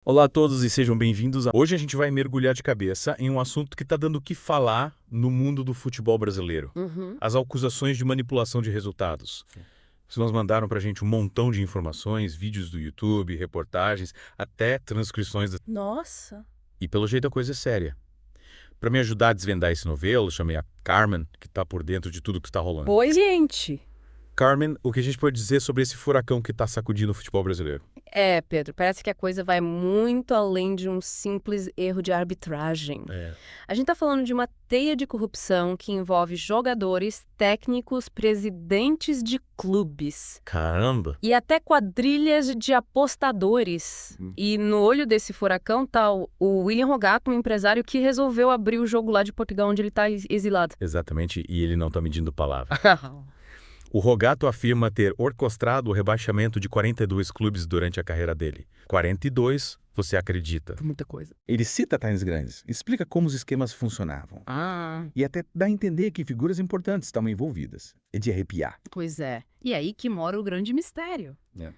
Olá a todos e sejam bem-vindos. Hoje a gente vai mergulhar de cabeça em um assunto que está dando o que falar no mundo do futebol brasileiro. Uhum. As acusações de manipulação de resultados. Vocês mandaram pra gente um montão de informações, vídeos do YouTube, reportagens, até transcrições. Nossa. E pelo jeito a coisa é séria. Para me ajudar a desvendar esse novelo, chamei a Carmen, que está por dentro de tudo que está rolando. Oi, gente. Carmen, o que a gente pode dizer sobre esse furacão que está sacudindo o futebol brasileiro? Pedro, parece que a coisa vai muito além de um simples erro de arbitragem. A gente tá falando de uma teia de corrupção que envolve jogadores, técnicos, presidentes de clubes Caramba! e até quadrilhas de apostadores. E no olho desse furacão tá o William Rogato, um empresário que resolveu abrir o jogo lá de Portugal, onde ele tá exilado. Exatamente, e ele não está medindo palavra. O Rogato afirma ter orquestrado o rebaixamento de 42 clubes durante a carreira dele. 42, você acredita? Muita coisa. Ele cita times grandes, explica como os esquemas funcionavam. E até dá a entender que figuras importantes estavam envolvidas. É de arrepiar. Pois é. E aí que mora o grande mistério.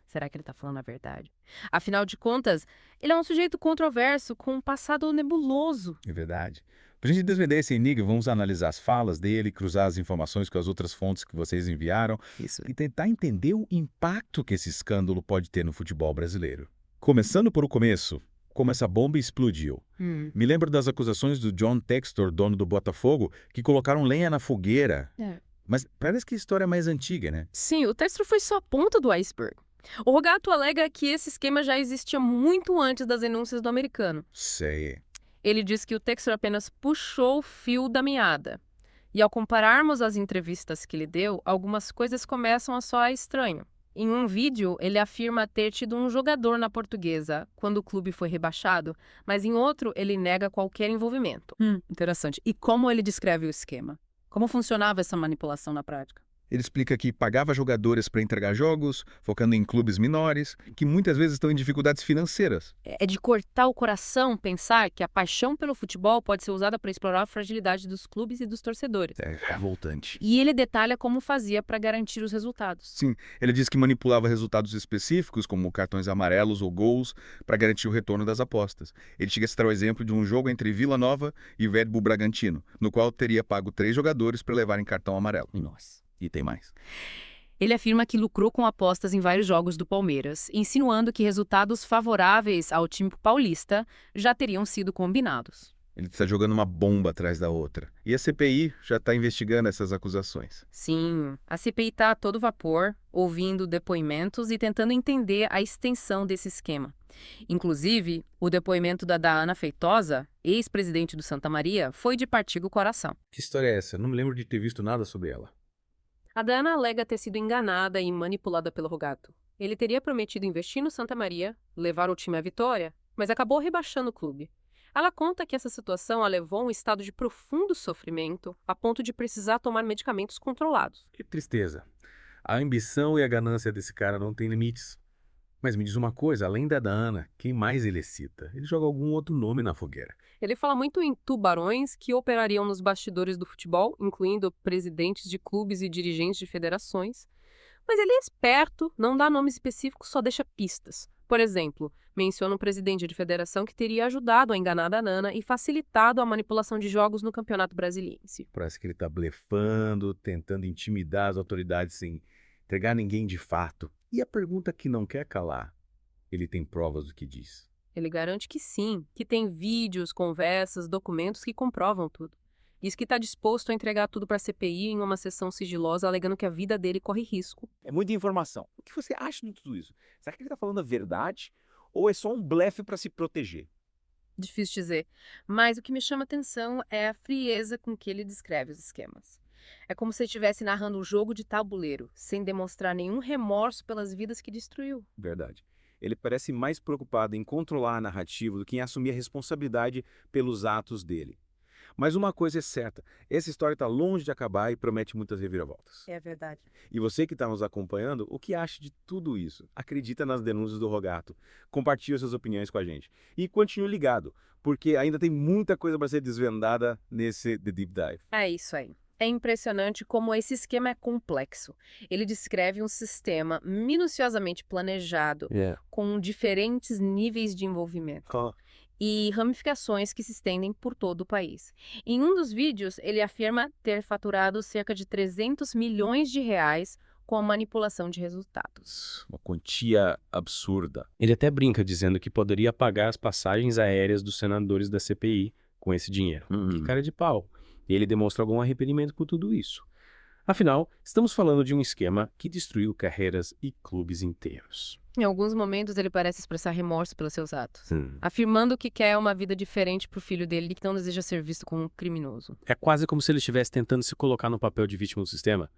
Será que ele tá falando a verdade? Afinal de contas, ele é um sujeito controverso com um passado nebuloso. É verdade. Pra gente desvendar esse enigma, vamos analisar as falas dele, cruzar as informações com as outras fontes que vocês enviaram Isso. e tentar entender o impacto que esse escândalo pode ter no futebol brasileiro. Começando por o começo, como essa bomba explodiu. Me lembro das acusações do John Textor, dono do Botafogo, que colocaram lenha na fogueira. Mas parece que a história é mais antiga, né? Sim, o Textor foi só a ponta do iceberg. O Rogato alega que esse esquema já existia muito antes das denúncias do americano. Sei. Ele diz que o Textor apenas puxou o fio da meada. E ao compararmos as entrevistas que ele deu, algumas coisas começam a soar estranho. Em um vídeo, ele afirma ter tido um jogador na Portuguesa quando o clube foi rebaixado, mas em outro ele nega qualquer envolvimento. Interessante. E como ele descreve o esquema? Como funcionava essa manipulação na prática? Ele explica que pagava jogadores para entregar jogos, focando em clubes menores, que muitas vezes estão em dificuldades financeiras. É de cortar o coração pensar que a paixão pelo futebol pode ser usada para explorar a fragilidade dos clubes e dos torcedores. É revoltante. E ele detalha como fazia para garantir os resultados. Sim, ele diz que manipulava resultados específicos, como cartões amarelos ou gols, para garantir o retorno das apostas. Ele chega a citar o exemplo de um jogo entre Vila Nova e Red Bull Bragantino, no qual teria pago 3 jogadores para levarem cartão amarelo. Nossa. E tem mais. Ele afirma que lucrou com apostas em vários jogos do Palmeiras, insinuando que resultados favoráveis ao time paulista já teriam sido combinados. Ele está jogando uma bomba atrás da outra. E a CPI já está investigando essas acusações. Sim, a CPI está a todo vapor, ouvindo depoimentos e tentando entender a extensão desse esquema. Inclusive, o depoimento da Ana Feitosa, ex-presidente do Santa Maria, foi de partir o coração. Que história é essa? Não me lembro de ter visto nada sobre ela. A Dana alega ter sido enganada e manipulada pelo Rogato. Ele teria prometido investir no Santa Maria, levar o time à vitória, mas acabou rebaixando o clube. Ela conta que essa situação a levou a um estado de profundo sofrimento, a ponto de precisar tomar medicamentos controlados. Que tristeza. A ambição e a ganância desse cara não têm limites. Mas me diz uma coisa, além da Ana, quem mais ele cita? Ele joga algum outro nome na fogueira. Ele fala muito em tubarões que operariam nos bastidores do futebol, incluindo presidentes de clubes e dirigentes de federações. Mas ele é esperto, não dá nomes específicos, só deixa pistas. Por exemplo, menciona um presidente de federação que teria ajudado a enganar a Nana e facilitado a manipulação de jogos no Campeonato Brasiliense. Parece que ele está blefando, tentando intimidar as autoridades sem entregar ninguém de fato. E a pergunta que não quer calar, ele tem provas do que diz? Ele garante que sim, que tem vídeos, conversas, documentos que comprovam tudo. Diz que está disposto a entregar tudo para a CPI em uma sessão sigilosa, alegando que a vida dele corre risco. É muita informação. O que você acha de tudo isso? Será que ele está falando a verdade ou é só um blefe para se proteger? Difícil dizer, mas o que me chama atenção é a frieza com que ele descreve os esquemas. É como se ele estivesse narrando um jogo de tabuleiro, sem demonstrar nenhum remorso pelas vidas que destruiu. Verdade. Ele parece mais preocupado em controlar a narrativa do que em assumir a responsabilidade pelos atos dele. Mas uma coisa é certa, essa história está longe de acabar e promete muitas reviravoltas. É verdade. E você que está nos acompanhando, o que acha de tudo isso? Acredita nas denúncias do Rogato, compartilhe suas opiniões com a gente. E continue ligado, porque ainda tem muita coisa para ser desvendada nesse The Deep Dive. É isso aí. É impressionante como esse esquema é complexo. Ele descreve um sistema minuciosamente planejado, com diferentes níveis de envolvimento e ramificações que se estendem por todo o país. Em um dos vídeos, ele afirma ter faturado cerca de 300 milhões de reais com a manipulação de resultados. Uma quantia absurda. Ele até brinca dizendo que poderia pagar as passagens aéreas dos senadores da CPI com esse dinheiro. Que cara de pau. E ele demonstra algum arrependimento por tudo isso. Afinal, estamos falando de um esquema que destruiu carreiras e clubes inteiros. Em alguns momentos, ele parece expressar remorso pelos seus atos, afirmando que quer uma vida diferente para o filho dele e que não deseja ser visto como um criminoso. É quase como se ele estivesse tentando se colocar no papel de vítima do sistema,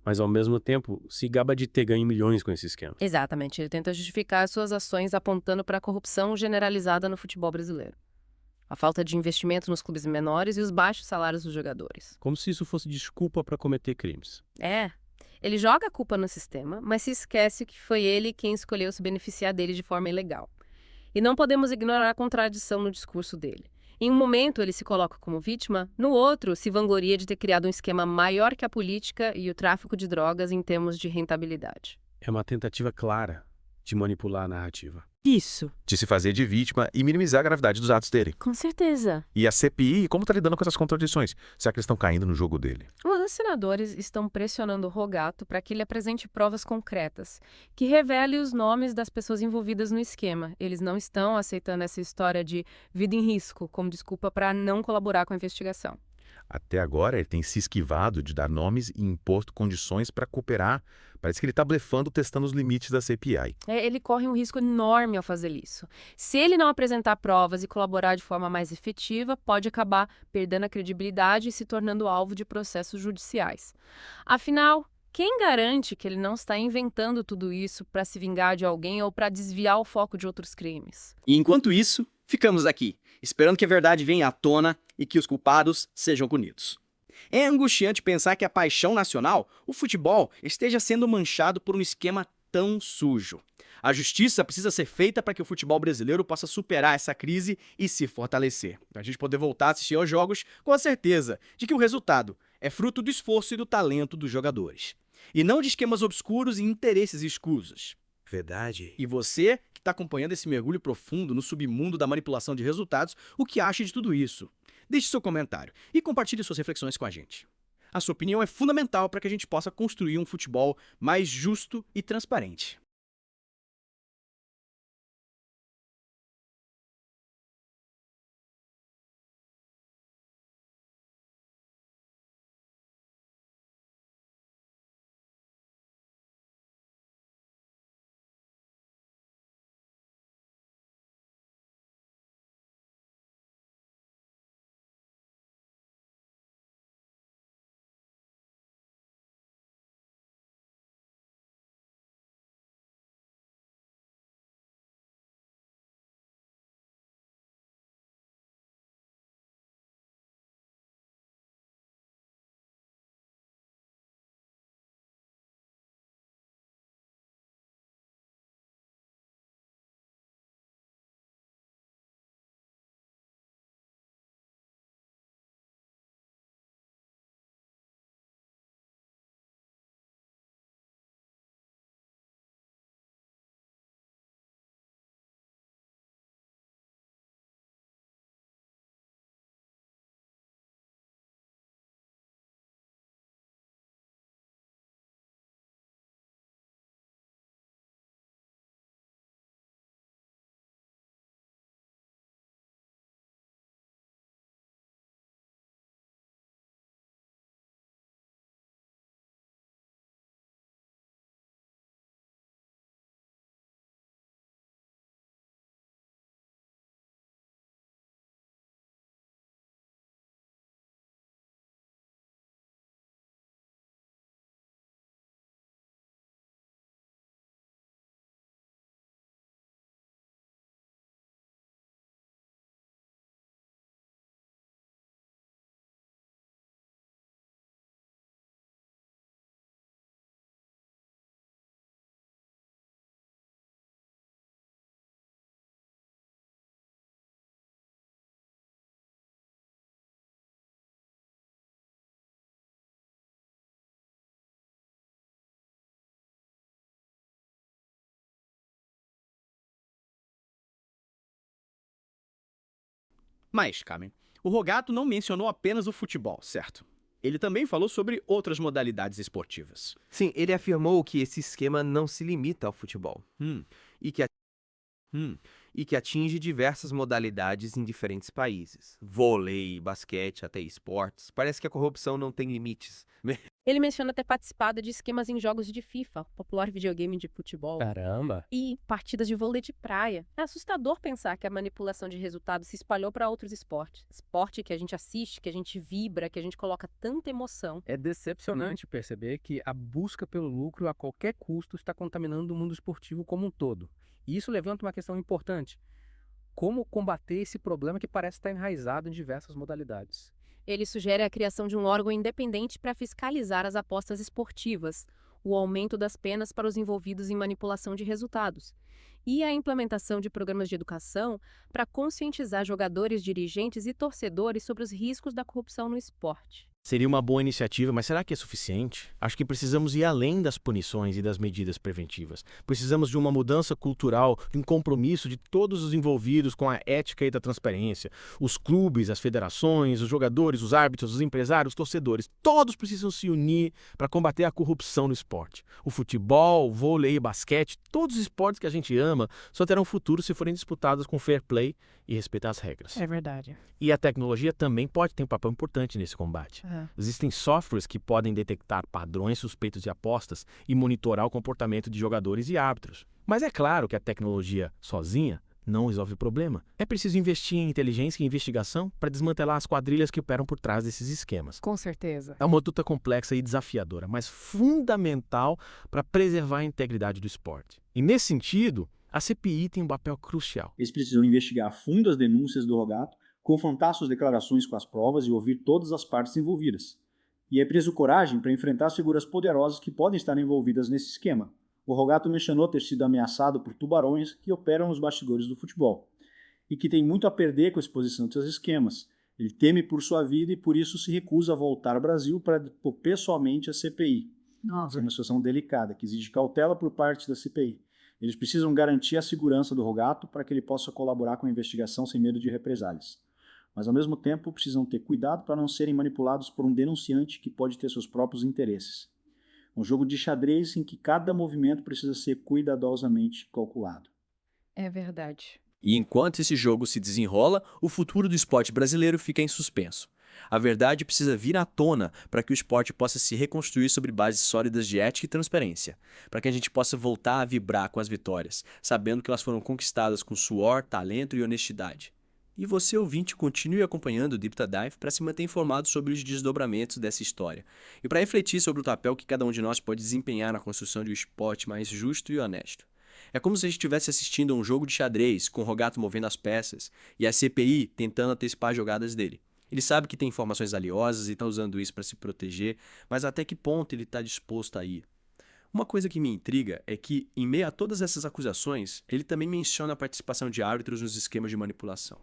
mas ao mesmo tempo se gaba de ter ganho milhões com esse esquema. Exatamente, ele tenta justificar as suas ações apontando para a corrupção generalizada no futebol brasileiro. A falta de investimento nos clubes menores e os baixos salários dos jogadores. Como se isso fosse desculpa para cometer crimes. Ele joga a culpa no sistema, mas se esquece que foi ele quem escolheu se beneficiar dele de forma ilegal. E não podemos ignorar a contradição no discurso dele. Em um momento ele se coloca como vítima, no outro se vangloria de ter criado um esquema maior que a política e o tráfico de drogas em termos de rentabilidade. É uma tentativa clara de manipular a narrativa. Isso. De se fazer de vítima e minimizar a gravidade dos atos dele. Com certeza. E a CPI, como está lidando com essas contradições? Será que eles estão caindo no jogo dele? Os senadores estão pressionando o Rogato para que ele apresente provas concretas, que revele os nomes das pessoas envolvidas no esquema. Eles não estão aceitando essa história de vida em risco como desculpa para não colaborar com a investigação. Até agora, ele tem se esquivado de dar nomes e imposto condições para cooperar. Parece que ele está blefando, testando os limites da CPI. Ele corre um risco enorme ao fazer isso. Se ele não apresentar provas e colaborar de forma mais efetiva, pode acabar perdendo a credibilidade e se tornando alvo de processos judiciais. Afinal, quem garante que ele não está inventando tudo isso para se vingar de alguém ou para desviar o foco de outros crimes? E enquanto isso, ficamos aqui, esperando que a verdade venha à tona e que os culpados sejam punidos. É angustiante pensar que a paixão nacional, o futebol, esteja sendo manchado por um esquema tão sujo. A justiça precisa ser feita para que o futebol brasileiro possa superar essa crise e se fortalecer. Para a gente poder voltar a assistir aos jogos com a certeza de que o resultado é fruto do esforço e do talento dos jogadores. E não de esquemas obscuros e interesses escusos. Verdade. E você, que está acompanhando esse mergulho profundo no submundo da manipulação de resultados, o que acha de tudo isso? Deixe seu comentário e compartilhe suas reflexões com a gente. A sua opinião é fundamental para que a gente possa construir um futebol mais justo e transparente. Mas, Carmen, o Rogato não mencionou apenas o futebol, certo? Ele também falou sobre outras modalidades esportivas. Sim, ele afirmou que esse esquema não se limita ao futebol e que atinge diversas modalidades em diferentes países. Vôlei, basquete, até esportes. Parece que a corrupção não tem limites. Ele menciona ter participado de esquemas em jogos de FIFA, popular videogame de futebol, Caramba! e partidas de vôlei de praia. É assustador pensar que a manipulação de resultados se espalhou para outros esportes. Esporte que a gente assiste, que a gente vibra, que a gente coloca tanta emoção. É decepcionante perceber que a busca pelo lucro a qualquer custo está contaminando o mundo esportivo como um todo. E isso levanta uma questão importante. Como combater esse problema que parece estar enraizado em diversas modalidades? Ele sugere a criação de um órgão independente para fiscalizar as apostas esportivas, o aumento das penas para os envolvidos em manipulação de resultados e a implementação de programas de educação para conscientizar jogadores, dirigentes e torcedores sobre os riscos da corrupção no esporte. Seria uma boa iniciativa, mas será que é suficiente? Acho que precisamos ir além das punições e das medidas preventivas. Precisamos de uma mudança cultural, de um compromisso de todos os envolvidos com a ética e da transparência. Os clubes, as federações, os jogadores, os árbitros, os empresários, os torcedores, todos precisam se unir para combater a corrupção no esporte. O futebol, o vôlei, basquete, todos os esportes que a gente ama só terão futuro se forem disputados com fair play e respeitar as regras. É verdade. E a tecnologia também pode ter um papel importante nesse combate. Existem softwares que podem detectar padrões suspeitos de apostas e monitorar o comportamento de jogadores e árbitros. Mas é claro que a tecnologia sozinha não resolve o problema. É preciso investir em inteligência e investigação para desmantelar as quadrilhas que operam por trás desses esquemas. Com certeza. É uma luta complexa e desafiadora, mas fundamental para preservar a integridade do esporte. E nesse sentido, a CPI tem um papel crucial. Eles precisam investigar a fundo as denúncias do Rogato, confrontar suas declarações com as provas e ouvir todas as partes envolvidas. E é preciso coragem para enfrentar as figuras poderosas que podem estar envolvidas nesse esquema. O Rogato mencionou ter sido ameaçado por tubarões que operam nos bastidores do futebol e que tem muito a perder com a exposição desses esquemas. Ele teme por sua vida e por isso se recusa a voltar ao Brasil para depor pessoalmente a CPI. É uma situação delicada que exige cautela por parte da CPI. Eles precisam garantir a segurança do Rogato para que ele possa colaborar com a investigação sem medo de represálias. Mas, ao mesmo tempo, precisam ter cuidado para não serem manipulados por um denunciante que pode ter seus próprios interesses. Um jogo de xadrez em que cada movimento precisa ser cuidadosamente calculado. É verdade. E enquanto esse jogo se desenrola, o futuro do esporte brasileiro fica em suspenso. A verdade precisa vir à tona para que o esporte possa se reconstruir sobre bases sólidas de ética e transparência, para que a gente possa voltar a vibrar com as vitórias, sabendo que elas foram conquistadas com suor, talento e honestidade. E você, ouvinte, continue acompanhando o Deep Dive para se manter informado sobre os desdobramentos dessa história e para refletir sobre o papel que cada um de nós pode desempenhar na construção de um esporte mais justo e honesto. É como se a gente estivesse assistindo a um jogo de xadrez, com o Rogato movendo as peças e a CPI tentando antecipar as jogadas dele. Ele sabe que tem informações valiosas e está usando isso para se proteger, mas até que ponto ele está disposto a ir? Uma coisa que me intriga é que, em meio a todas essas acusações, ele também menciona a participação de árbitros nos esquemas de manipulação.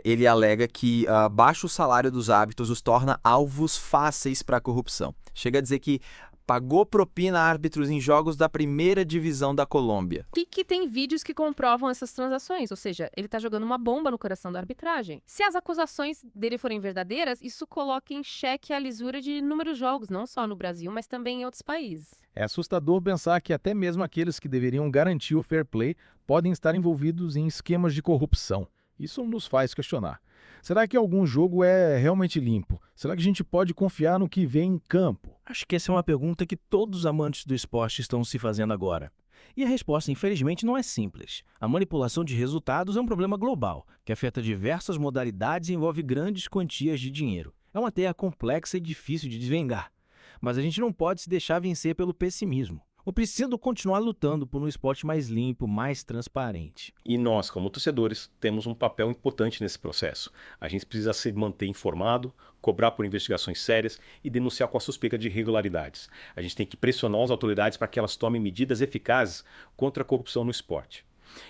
Ele alega que baixo salário dos árbitros os torna alvos fáceis para a corrupção. Chega a dizer que pagou propina a árbitros em jogos da primeira divisão da Colômbia. E que tem vídeos que comprovam essas transações, ou seja, ele está jogando uma bomba no coração da arbitragem. Se as acusações dele forem verdadeiras, isso coloca em xeque a lisura de inúmeros jogos, não só no Brasil, mas também em outros países. É assustador pensar que até mesmo aqueles que deveriam garantir o fair play podem estar envolvidos em esquemas de corrupção. Isso nos faz questionar. Será que algum jogo é realmente limpo? Será que a gente pode confiar no que vem em campo? Acho que essa é uma pergunta que todos os amantes do esporte estão se fazendo agora. E a resposta, infelizmente, não é simples. A manipulação de resultados é um problema global, que afeta diversas modalidades e envolve grandes quantias de dinheiro. É uma teia complexa e difícil de desvendar. Mas a gente não pode se deixar vencer pelo pessimismo. Ou precisando continuar lutando por um esporte mais limpo, mais transparente. E nós, como torcedores, temos um papel importante nesse processo. A gente precisa se manter informado, cobrar por investigações sérias e denunciar com a suspeita de irregularidades. A gente tem que pressionar as autoridades para que elas tomem medidas eficazes contra a corrupção no esporte.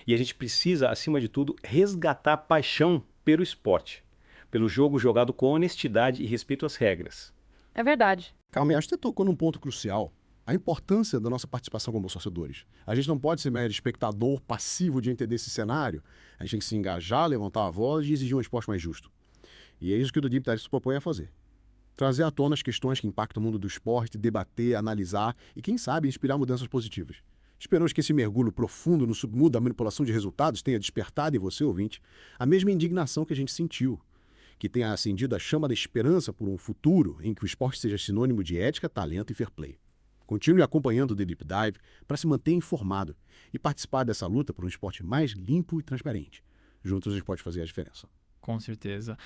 E a gente precisa, acima de tudo, resgatar a paixão pelo esporte, pelo jogo jogado com honestidade e respeito às regras. É verdade. Calma, acho que você tocou num ponto crucial. a importância da nossa participação como torcedores. A gente não pode ser mero espectador passivo diante desse cenário. A gente tem que se engajar, levantar a voz e exigir um esporte mais justo. E é isso que o The Deep Dive se propõe a fazer. Trazer à tona as questões que impactam o mundo do esporte, debater, analisar e, quem sabe, inspirar mudanças positivas. Esperamos que esse mergulho profundo no submundo da manipulação de resultados tenha despertado em você, ouvinte, a mesma indignação que a gente sentiu, que tenha acendido a chama da esperança por um futuro em que o esporte seja sinônimo de ética, talento e fair play. Continue acompanhando o The Deep Dive para se manter informado e participar dessa luta por um esporte mais limpo e transparente. Juntos a gente pode fazer a diferença. Com certeza.